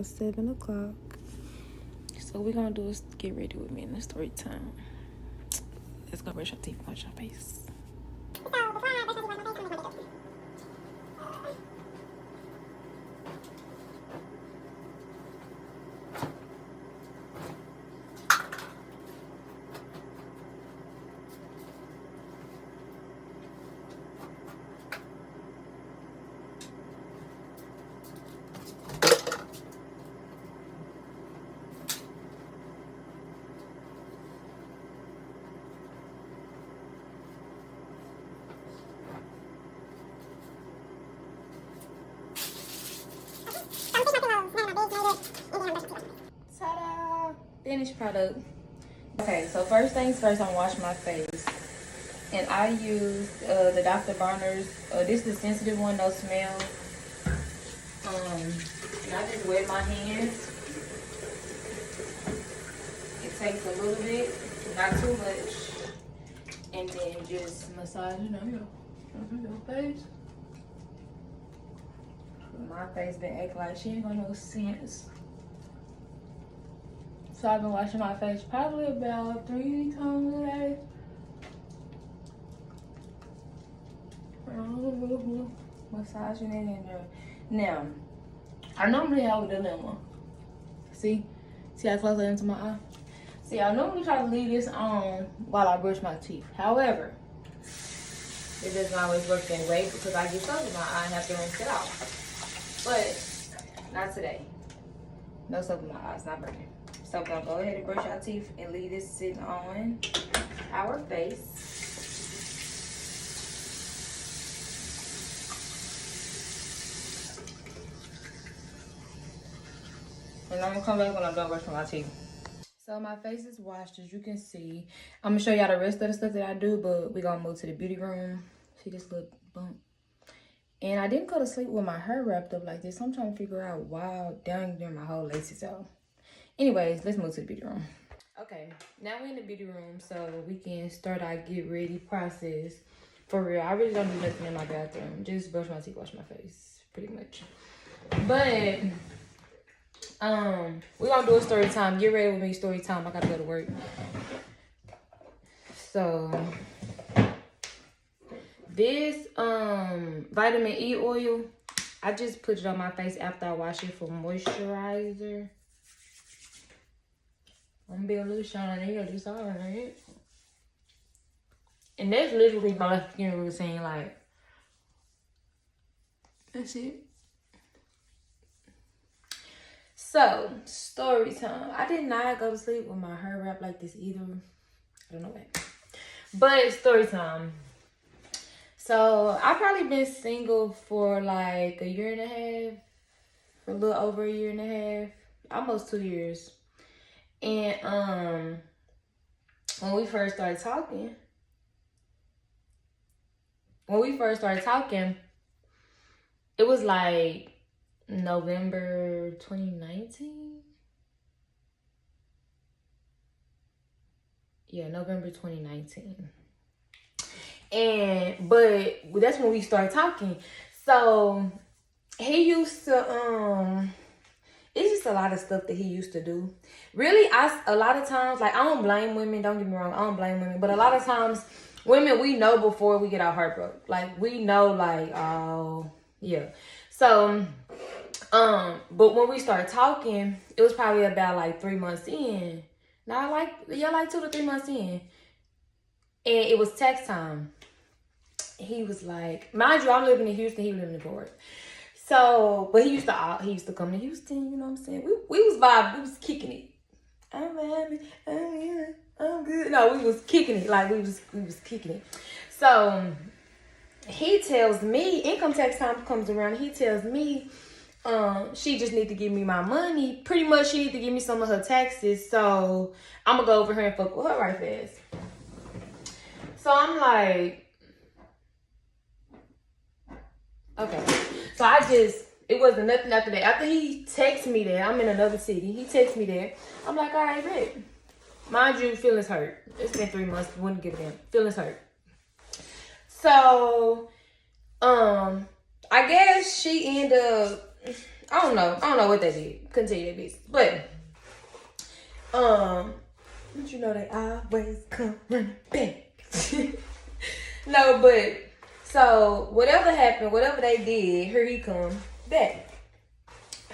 about 7 o'clock. So we're gonna do is get ready with me in the story time. Let's go brush your teeth, wash your face. Ta-da! Finished product. Okay, so first things first, I'm washing my face. And I used the Dr. Bronner's, this is the sensitive one, no smell. And I just wet my hands. It takes a little bit, not too much. And then just massage it on your face. My face been acting like she ain't got no sense. So I've been washing my face probably about 3 times a day. Massaging it in there. Now, I normally have a dilemma. See how close I am to my eye? See, I normally try to leave this on while I brush my teeth. However, it doesn't always work that way because I get soap in my eye and have to rinse it off. But not today. No soap in my eyes, not working. So we're gonna go ahead and brush our teeth and leave this sitting on our face. And I'm gonna come back when I'm done brushing my teeth. So my face is washed, as you can see. I'm gonna show y'all the rest of the stuff that I do, but we're gonna move to the beauty room. See this little bump? And I didn't go to sleep with my hair wrapped up like this. I'm trying to figure out why down there my whole laces out. Anyways, let's move to the beauty room. Okay, now we're in the beauty room, so we can start our get ready process. For real, I really don't do nothing in my bathroom. Just brush my teeth, wash my face, pretty much. But we're gonna do a story time. Get ready with me, story time. I gotta go to work. So this vitamin E oil, I just put it on my face after I wash it for moisturizer. I'm gonna be a little shiny, that's all right. And that's literally my skin routine, like, that's it. So, story time. I did not go to sleep with my hair wrapped like this either. I don't know why. But story time. So, I've probably been single for like 1.5 years. For a little over 1.5 years. Almost 2 years. And when we first started talking, it was like November 2019. Yeah, November 2019. But that's when we started talking. So he used to it's just a lot of stuff that he used to do. Really, a lot of times, like, I don't blame women, don't get me wrong, I don't blame women, but a lot of times women, we know before we get our heart broke. Like, we know, like, oh yeah. So but when we started talking, it was probably about like 3 months in. Now, like 2 to 3 months in. And it was text time. He was like, mind you, I'm living in Houston, he was living in Fort Worth. So, but he used to come to Houston, you know what I'm saying? We was vibing, we was kicking it. I'm happy, I'm here, I'm good. No, we was kicking it, like we was kicking it. So he tells me, income tax time comes around, he tells me, she just need to give me my money. Pretty much she need to give me some of her taxes. So I'm gonna go over here and fuck with her right fast. So I'm like, okay. So it wasn't nothing after that. After he texted me there, I'm in another city. He texted me there. I'm like, all right, bet. Mind you, feelings hurt. It's been 3 months. Wouldn't give a damn. Feelings hurt. So, I guess she ended up, I don't know what they did. Couldn't tell you their business. But, don't you know they always come running back? No, but, so, whatever happened, whatever they did, here he come back.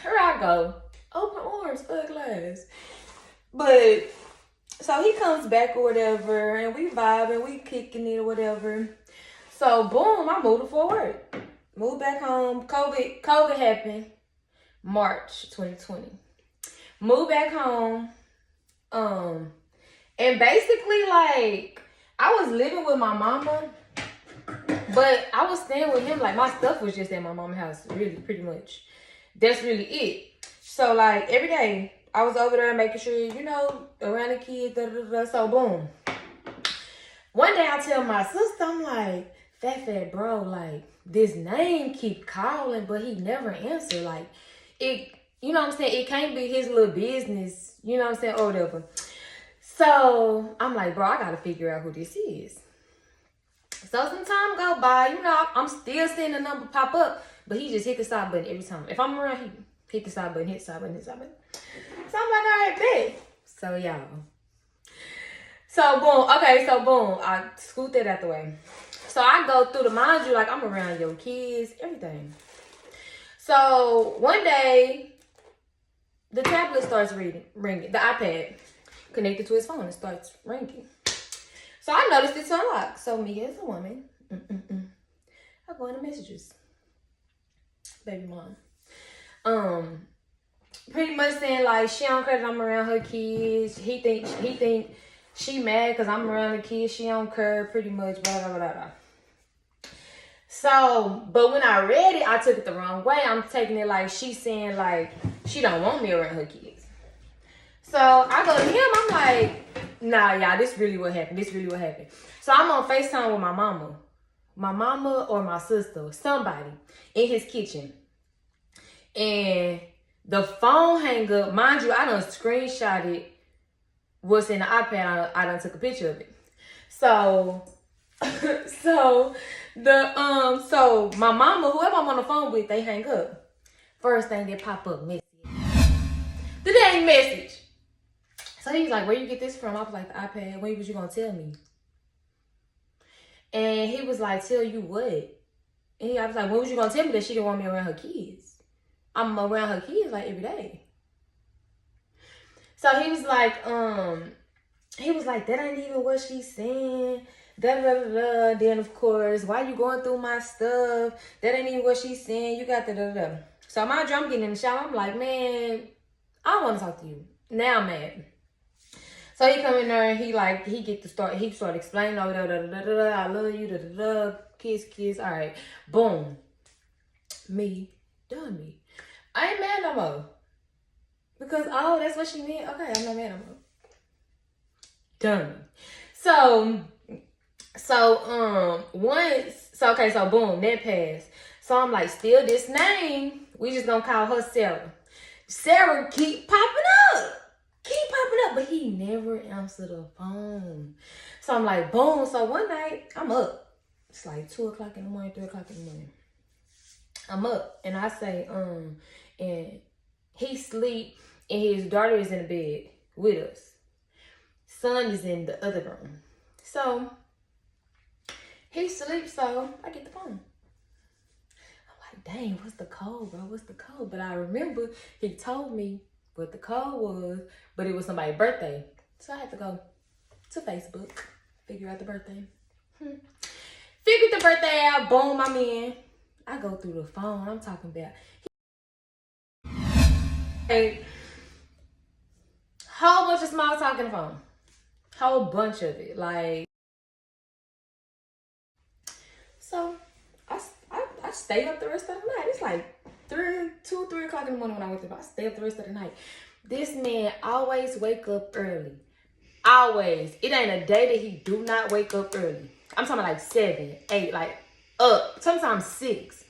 Here I go. Open arms, ugly ass. But, so he comes back or whatever, and we vibing, we kicking it or whatever. So, boom, I moved forward. Moved back home. COVID happened March 2020. Moved back home. And basically, like, I was living with my mama, but I was staying with him. Like, my stuff was just at my mama's house, really, pretty much. That's really it. So, like, every day, I was over there making sure, you know, around the kids, So, boom. One day, I tell my sister, I'm like, Fat bro, like, this name keep calling, but he never answer. Like, it, you know what I'm saying? It can't be his little business, you know what I'm saying, or whatever. So, I'm like, bro, I gotta figure out who this is. So, some time go by, you know, I'm still seeing the number pop up, but he just hit the stop button every time. If I'm around, he hit the stop button, hit the stop button, hit the stop button. So, I'm like, all right, bet. So, y'all. So, boom. Okay, so, boom. I scoot that out the way. So, I go through the, mind you, like, I'm around your kids, everything. So, one day, the tablet starts ringing. The iPad connected to his phone, it starts ringing. So, I noticed it's unlocked. So, me as a woman, I go into messages. Baby mom. Pretty much saying, like, she don't care that I'm around her kids. He think she mad because I'm around the kids. She don't care, pretty much, blah, blah, blah, blah. So, but when I read it, I took it the wrong way. I'm taking it like she's saying, like, she don't want me around her kids. So, I go to him, I'm like, nah, y'all, this really what happened. This really what happened. So, I'm on FaceTime with my mama. My mama or my sister, somebody, in his kitchen. And the phone hang up. Mind you, I done screenshotted what's in the iPad. I done took a picture of it. So, so my mama, whoever I'm on the phone with, they hang up. First thing that pop up, message. The dang message. So he's like, where you get this from? I was like, the iPad. When was you gonna tell me? And he was like, tell you what? And I was like, when was you gonna tell me that she didn't want me around her kids? I'm around her kids like every day. So he was like, that ain't even what she's saying. Da, da, da, da. Then, of course, why you going through my stuff? That ain't even what she's saying. You got da, da, da. So, mind you, I'm getting in the shower. I'm like, man, I don't want to talk to you. Now I'm mad. So, he come in there and he started explaining, oh, da, da, da, da, da, I love you, da, da, da, kiss. All right. Boom. Done me. I ain't mad no more. Because, oh, that's what she meant. Okay, I'm not mad no more. Done. So boom, that passed. So I'm like, still this name, we just gonna call her Sarah. Sarah keep popping up, but he never answered the phone. So I'm like, boom. So one night, I'm up. It's like 2 o'clock in the morning, 3 o'clock in the morning. I'm up, and I say, and he sleep, and his daughter is in the bed with us. Son is in the other room. So, he sleeps, so I get the phone. I'm like, dang, what's the code, bro? What's the code? But I remember he told me what the code was, but it was somebody's birthday. So I had to go to Facebook, figure out the birthday. Figured the birthday out, boom, I'm in. I go through the phone, I'm talking about. A whole bunch of small talk on the phone. Whole bunch of it, like. So, I stayed up the rest of the night. It's like 3 o'clock in the morning when I went to bed. I stayed up the rest of the night. This man always wake up early. Always. It ain't a day that he do not wake up early. I'm talking like 7, 8, like up. Sometimes 6.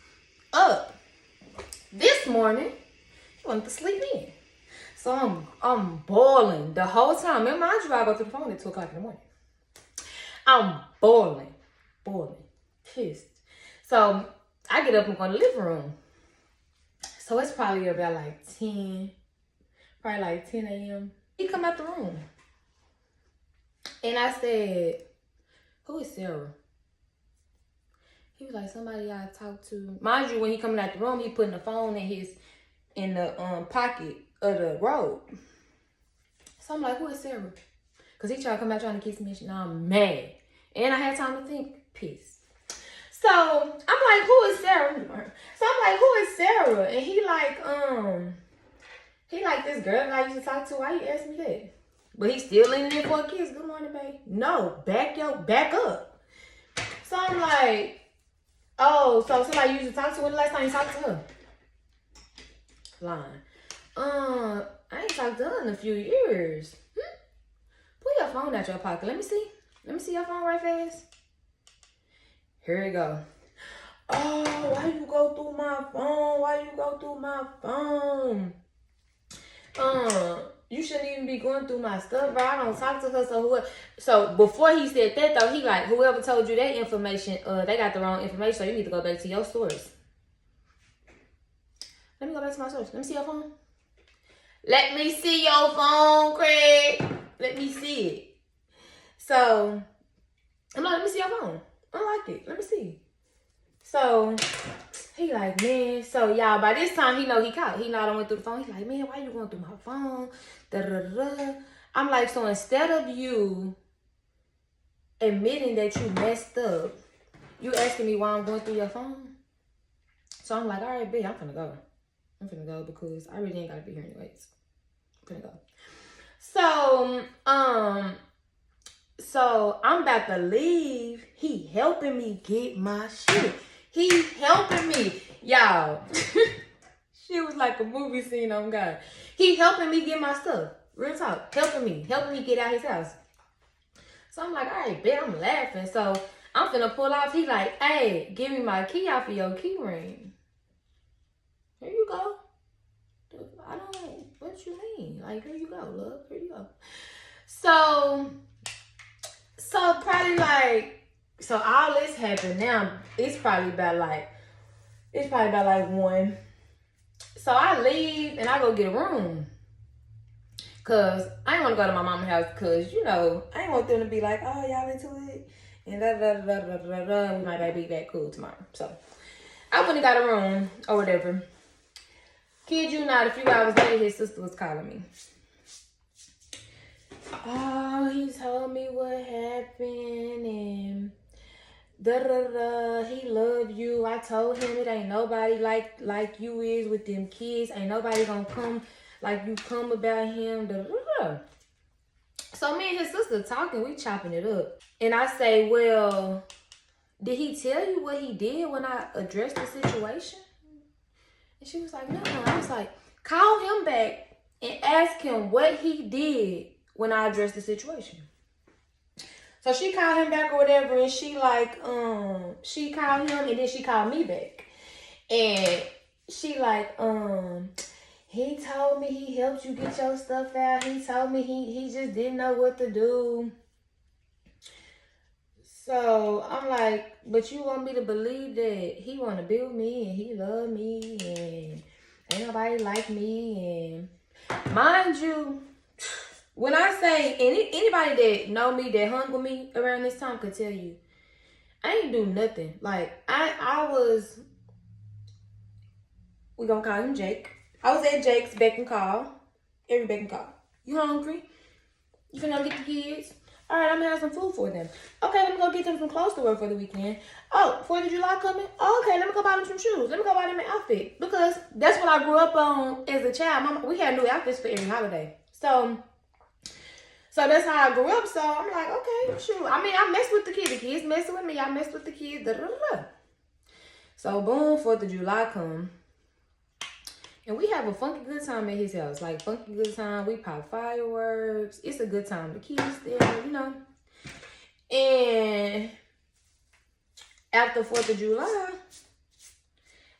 Up. This morning, he wanted to sleep in. So I'm boiling the whole time. Remember, I go to the phone at 2 o'clock in the morning. I'm boiling, pissed. So I get up and go to the living room. So it's probably about like 10 a.m. He come out the room. And I said, who is Sarah? He was like, somebody I talked to. Mind you, when he coming out the room, he putting the phone in the pocket of the robe. So I'm like, who is Sarah? Because he tried to come out trying to kiss me. Now I'm mad. And I had time to think, peace. So I'm like, who is Sarah? So I'm like, who is Sarah? And he like this girl that I used to talk to. Why you ask me that? But he's still in there for a kiss. Good morning, babe. No, back up. So I'm like, oh, so somebody you used to talk to. When the last time you talked to her? Lying. I ain't talked to her in a few years. Pull your phone out your pocket. Let me see your phone right fast. Here we go. Oh, why you go through my phone? You shouldn't even be going through my stuff, bro. I don't talk to her. So before he said that though, he like, whoever told you that information, they got the wrong information. So you need to go back to your source. Let me go back to my source. Let me see your phone. Let me see your phone, Craig. Let me see it. So I'm like, let me see your phone. I like it. Let me see. So he like, man. So y'all, by this time he know he caught. He know I done went through the phone. He like, man, why you going through my phone? Da-da-da-da. I'm like, so instead of you admitting that you messed up, you asking me why I'm going through your phone? So I'm like, all right, bitch, I'm finna go because I really ain't gotta be here anyways. I'm finna go. So I'm about to leave. He helping me get my shit. He helping me. Y'all. Shit was like a movie scene on God. He helping me get my stuff. Real talk. Helping me get out his house. So I'm like, all right, bet. I'm laughing. So I'm finna pull off. He like, hey, give me my key off of your key ring. Here you go. I don't, what you mean? Like, here you go, love. Here you go. So probably like, so all this happened now. It's probably about like 1. So I leave and I go get a room. Cause I ain't want to go to my mama's house because, you know, I ain't want them to be like, oh, y'all into it? And we might be back cool tomorrow. So I went and got a room or whatever. Kid you not, a few hours later, his sister was calling me. Oh, he told me what happened and he love you. I told him it ain't nobody like you is with them kids. Ain't nobody gonna come like you come about him. So me and his sister talking, we chopping it up. And I say, well, did he tell you what he did when I addressed the situation? And she was like, no. I was like, call him back and ask him what he did when I addressed the situation. So she called him back or whatever, and she like, she called him and then she called me back. And she like, he told me he helped you get your stuff out. He told me he just didn't know what to do. So I'm like, but you want me to believe that he want to build me and he love me and ain't nobody like me? And mind you, when I say, anybody that know me, that hung with me around this time could tell you, I ain't do nothing. Like, we gonna call him Jake. I was at Jake's beck and call. Every beck and call. You hungry? You finna go get the kids? All right, I'm gonna have some food for them. Okay, let me go get them some clothes to wear for the weekend. Oh, 4th of July coming? Oh, okay, let me go buy them some shoes. Let me go buy them an outfit. Because that's what I grew up on as a child. We had new outfits for every holiday. So that's how I grew up. So I'm like, okay, shoot. I mean, I mess with the kids. The kids messing with me. I mess with the kids. So boom, 4th of July come. And we have a funky good time at his house. Like, funky good time. We pop fireworks. It's a good time. The kids there, you know. And after 4th of July,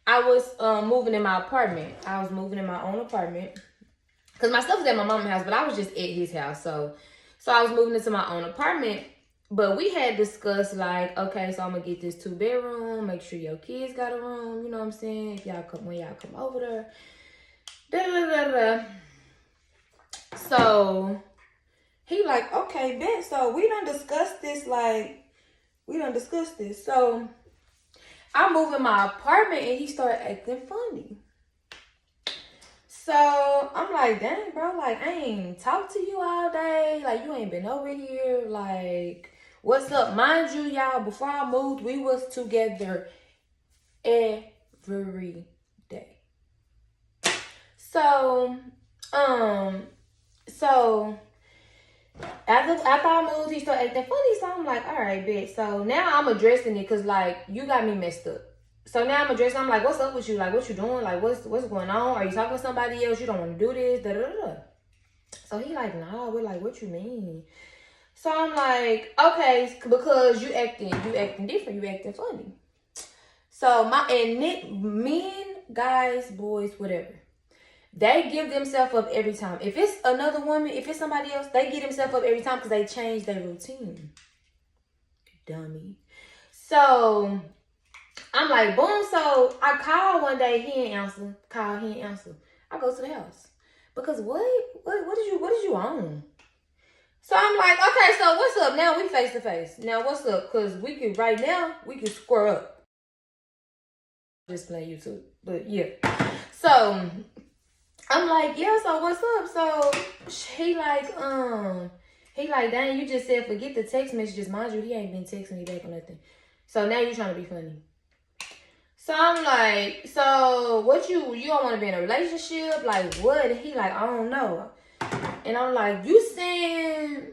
I was moving in my apartment. I was moving in my own apartment. Because my stuff was at my mama's house, but I was just at his house. So I was moving into my own apartment. But we had discussed like, okay, so I'm gonna get this 2-bedroom. Make sure your kids got a room. You know what I'm saying? If y'all come when y'all come over there. Da da da da. So he like, okay, bet. So we done discussed this. Like we done discussed this. So I move in my apartment and he started acting funny. So I'm like, dang, bro, like I ain't talked to you all day. Like you ain't been over here. Like, what's up? Mind you, y'all, before I moved, we was together every day. So, so after I moved, he started acting funny. So I'm like, all right, bitch. So now I'm addressing it because like you got me messed up. So now I'm addressing. I'm like, what's up with you? Like, what you doing? Like, what's going on? Are you talking to somebody else? You don't want to do this? Da da da. So he like, nah. We're like, what you mean? So I'm like, okay, because you acting different. You acting funny. So men, guys, boys, whatever, they give themselves up every time. If it's another woman, if it's somebody else, they give themselves up every time because they change their routine. Dummy. So I'm like, boom. So I call one day, he ain't answer. I go to the house. Because what did you on? So I'm like, okay, so what's up? Now we face to face. Now what's up? Because we could square up. Just play YouTube. But yeah. So I'm like, yeah, so what's up? So he like, dang, you just said forget the text messages. Mind you, he ain't been texting me back or nothing. So now you trying to be funny. So I'm like, so what you don't want to be in a relationship? Like what? He like, I don't know. And I'm like, you saying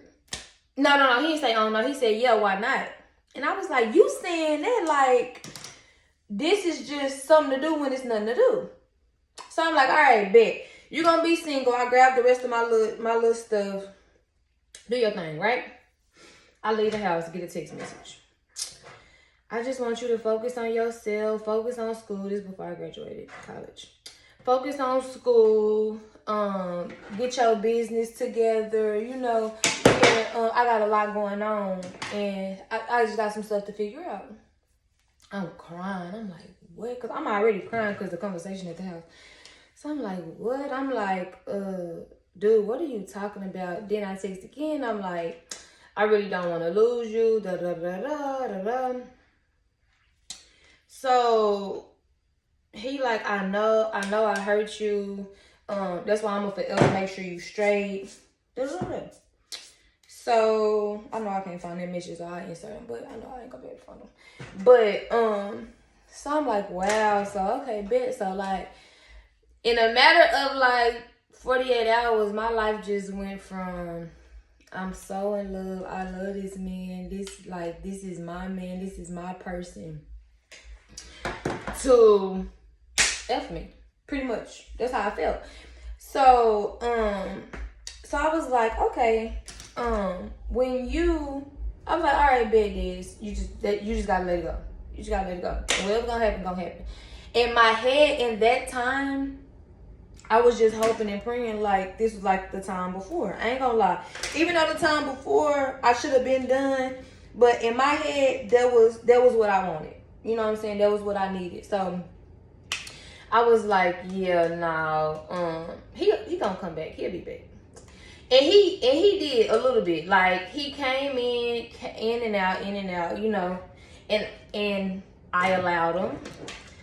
no, he didn't say I don't know. He said, yeah, why not? And I was like, you saying that like this is just something to do when it's nothing to do. So I'm like, all right, bet. You're gonna be single. I grab the rest of my little stuff. Do your thing, right? I leave the house, get a text message. I just want you to focus on yourself. Focus on school. This is before I graduated college. Focus on school. Get your business together. You know, I got a lot going on, and I just got some stuff to figure out. I'm crying. I'm like, what? Because I'm already crying because the conversation at the house. So I'm like, what? I'm like, dude, what are you talking about? Then I text again. I'm like, I really don't want to lose you. Da da da da da da. So he like, I know I hurt you. That's why I'm gonna forever make sure you straight. Da da da. So I know I can't find them messages, so I insert them, but I know I ain't gonna be able to find them. But so I'm like, wow. So okay, bet. So like, in a matter of like 48 hours, my life just went from I'm so in love, I love this man, this is my man, this is my person, to F me. Pretty much. That's how I felt. So I was like, okay, I was like, all right, bet this. You just gotta let it go. You just gotta let it go. Whatever's gonna happen. In my head, in that time, I was just hoping and praying like this was like the time before. I ain't gonna lie. Even though the time before I should have been done, but in my head that was what I wanted. You know what I'm saying? That was what I needed. So I was like, yeah, no, he gonna come back. He'll be back. And he did a little bit. Like he came in and out, you know, and I allowed him,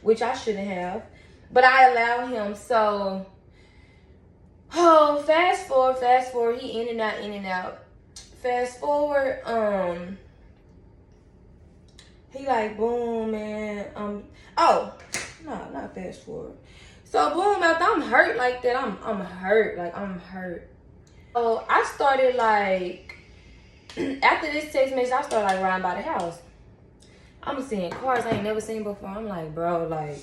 which I shouldn't have, but I allowed him. So fast forward, he in and out. Fast forward, he like, boom, man. No, not fast forward. So boom, after I'm hurt like that, I'm hurt. So I started like, after this text message, I started like riding by the house. I'm seeing cars I ain't never seen before. I'm like, bro, like,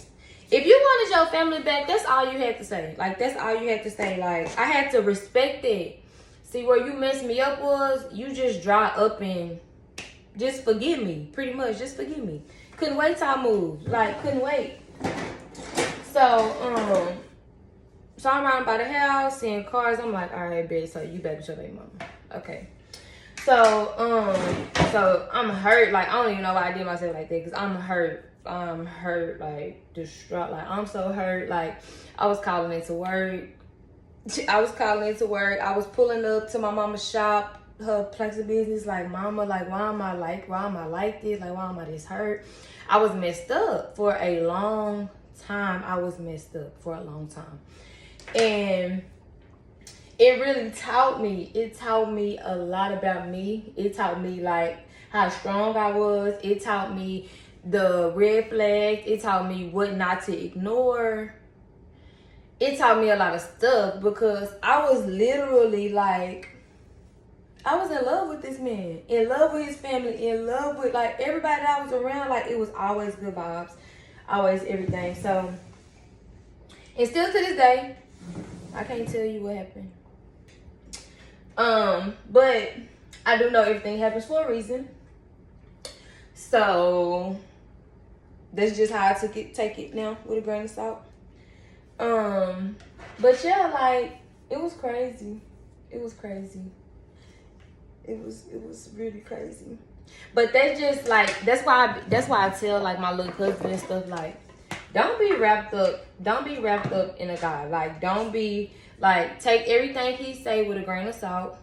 if you wanted your family back, that's all you had to say. Like, that's all you had to say. Like, I had to respect it. See, where you messed me up was, you just dry up and just forgive me. Pretty much, just forgive me. Couldn't wait till I moved. Like, couldn't wait. So I'm riding by the house, seeing cars. I'm like, all right, bitch, so you back with your baby mama. Okay. So I'm hurt. Like, I don't even know why I did myself like that, because I'm hurt. I'm hurt, like, distraught. Like, I'm so hurt. Like, I was calling into work. I was pulling up to my mama's shop, her place of business. Like, mama, like, why am I like this? Like, why am I this hurt? I was messed up for a long time. And it really taught me. It taught me a lot about me. It taught me, like, how strong I was. It taught me the red flags. It taught me what not to ignore. It taught me a lot of stuff, because I was literally, like, I was in love with this man, in love with his family, in love with, like, everybody that I was around. Like, it was always good vibes, always everything. So, and still to this day, I can't tell you what happened. But I do know everything happens for a reason. So that's just how I take it now, with a grain of salt. But yeah, like, it was crazy. It was really crazy. But that's just, like, that's why I tell, like, my little cousin and stuff, like, don't be wrapped up in a guy. Like, don't be, like, take everything he say with a grain of salt.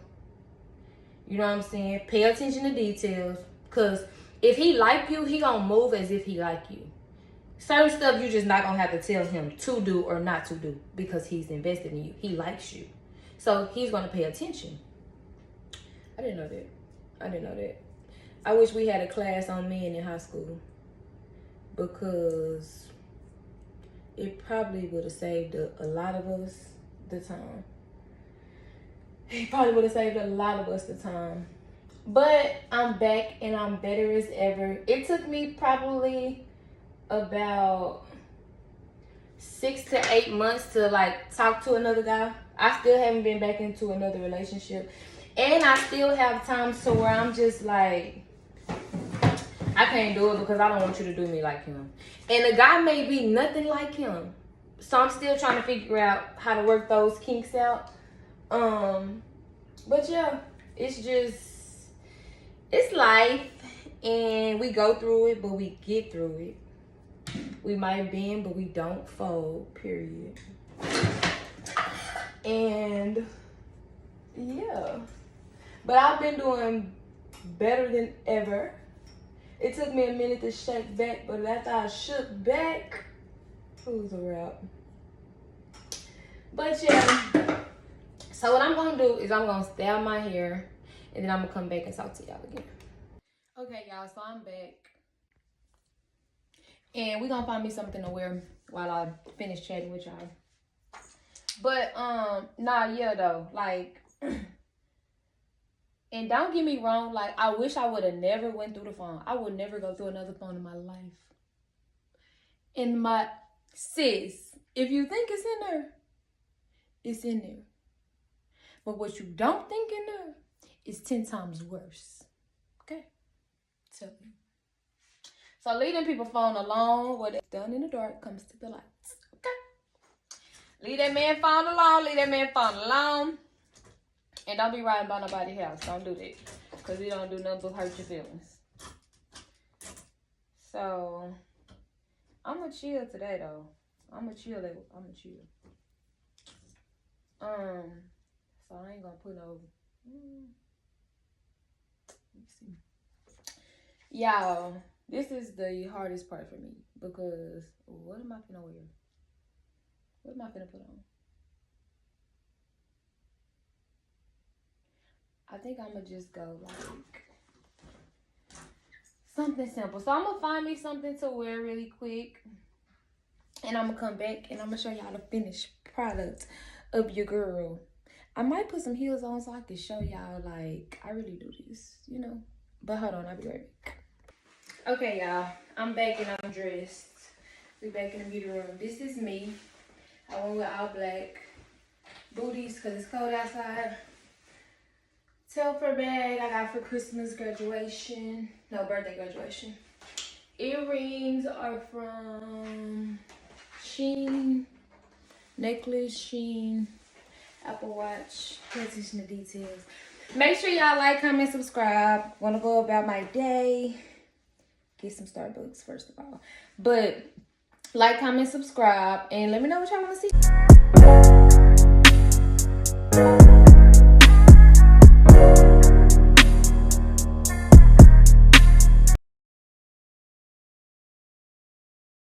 You know what I'm saying? Pay attention to details. Because if he like you, he gonna move as if he like you. Certain stuff you just not gonna have to tell him to do or not to do, because he's invested in you. He likes you. So he's gonna pay attention. I didn't know that. I wish we had a class on men in high school, because it probably would have saved a lot of us the time. It probably would have saved a lot of us the time. But I'm back and I'm better as ever. It took me probably about 6 to 8 months to, like, talk to another guy. I still haven't been back into another relationship. And I still have times to where I'm just like, I can't do it, because I don't want you to do me like him. And the guy may be nothing like him. So I'm still trying to figure out how to work those kinks out. But yeah, it's life, and we go through it, but we get through it. We might bend, but we don't fold, period. And yeah, but I've been doing better than ever. It took me a minute to shake back, but after I shook back, it was a wrap. But yeah, so what I'm gonna do is I'm gonna style my hair, and then I'm gonna come back and talk to y'all again. Okay, y'all, so I'm back. And we're gonna find me something to wear while I finish chatting with y'all. But, yeah, though, like, and don't get me wrong, like, I wish I would have never went through the phone. I would never go through another phone in my life. Sis, if you think it's in there, it's in there. But what you don't think in there is 10 times worse. Okay? Tell me. So leave them people phone alone. What is done in the dark comes to the light. Okay? Leave that man phone alone. And don't be riding by nobody's house. Don't do that. Because we don't do nothing but hurt your feelings. So, I'm going to chill today, though. I'm going to chill. So I ain't going to put no... Let me see. Y'all, this is the hardest part for me. Because, what am I finna wear? What am I finna put on? I think I'm gonna just go like something simple. So I'm gonna find me something to wear really quick, and I'm gonna come back and I'm gonna show y'all the finished product of your girl. I might put some heels on so I can show y'all, like, I really do this, you know. But hold on, I'll be right back. Okay, y'all, I'm back and I'm dressed. We back in the beauty room. This is me. I went with all black booties because it's cold outside. Telfar bag I got for Christmas graduation. No, birthday graduation. Earrings are from Shein. Necklace, Shein. Apple Watch. Pay attention to details. Make sure y'all like, comment, subscribe. Wanna go about my day. Get some Starbucks first of all. But like, comment, subscribe, and let me know what y'all want to see.